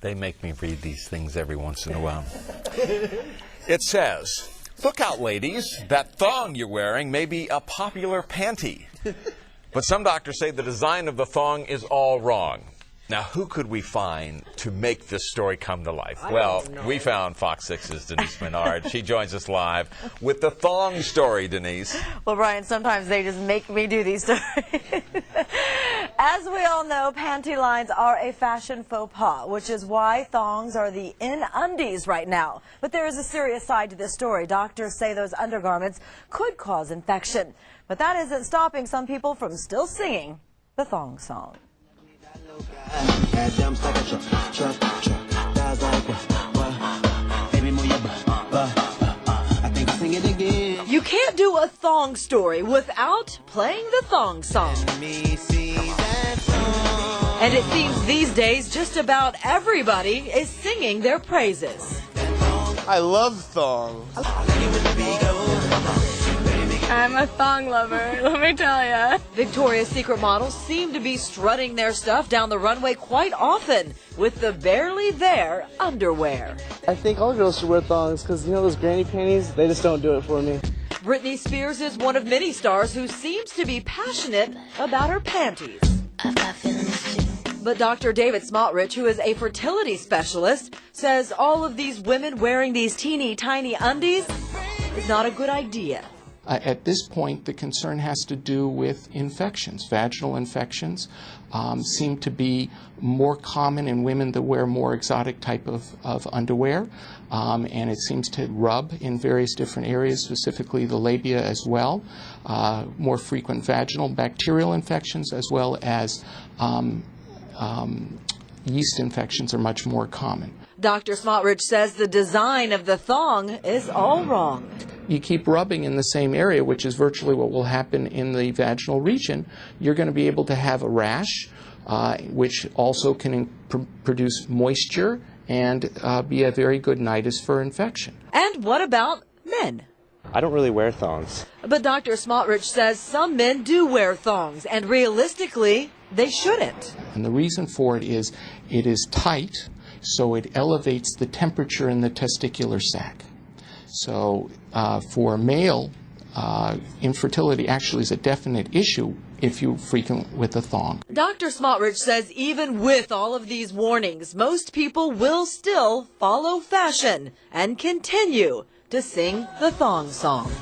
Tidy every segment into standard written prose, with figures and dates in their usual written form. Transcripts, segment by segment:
They make me read these things every once in a while. It says, "Look out, ladies, that thong you're wearing may be a popular panty." But some doctors say the design of the thong is all wrong. Now, who could we find to make this story come to life? Well, we found Fox 6's Denise Menard. She joins us live with the thong story, Denise. Well, Brian, sometimes they just make me do these stories. As we all know, panty lines are a fashion faux pas, which is why thongs are the in undies right now. But there is a serious side to this story. Doctors say those undergarments could cause infection. But that isn't stopping some people from still singing the thong song. You can't do a thong story without playing the thong song. And it seems these days just about everybody is singing their praises. I love thong. I'm a thong lover, let me tell ya. Victoria's Secret models seem to be strutting their stuff down the runway quite often with the barely there underwear. I think all girls should wear thongs because, you know, those granny panties, they just don't do it for me. Britney Spears is one of many stars who seems to be passionate about her panties. I've got feelings too. But Dr. David Smotrich, who is a fertility specialist, says all of these women wearing these teeny tiny undies is not a good idea. At this point, the concern has to do with infections. Vaginal infections seem to be more common in women that wear more exotic type of underwear, and it seems to rub in various different areas, specifically the labia as well. More frequent vaginal bacterial infections as well as yeast infections are much more common. Dr. Smotrich says the design of the thong is all wrong. You keep rubbing in the same area, which is virtually what will happen in the vaginal region, you're going to be able to have a rash, which also can produce moisture and be a very good nidus for infection. And what about men? I don't really wear thongs. But Dr. Smotrich says some men do wear thongs, and realistically, they shouldn't. And the reason for it is tight, so it elevates the temperature in the testicular sac. So for male, infertility actually is a definite issue if you frequent with a thong. Dr. Smotrich says even with all of these warnings, most people will still follow fashion and continue to sing the thong song.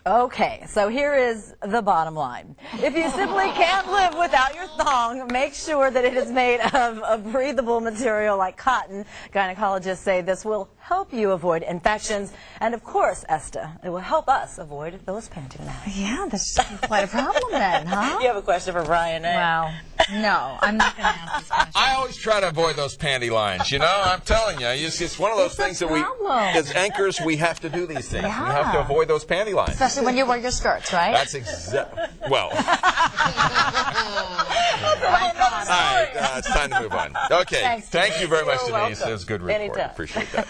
Okay, so here is the bottom line. If you simply can't live without your thong, make sure that it is made of a breathable material like cotton. Gynecologists say this will help you avoid infections. And of course, Esther, it will help us avoid those panty lines. Yeah, that's quite a problem then, huh? You have a question for Brian, eh? Well, no, I'm not going to ask this question. I always try to avoid those panty lines, you know? I'm telling you, it's one of those things that as anchors, we have to do these things. Yeah. We have to avoid those panty lines. Especially when you wear your skirts, right? That's well. All right, it's time to move on. Okay, Thanks, thank you very much, You're Denise. welcome. It was a good report. Anytime. Appreciate that.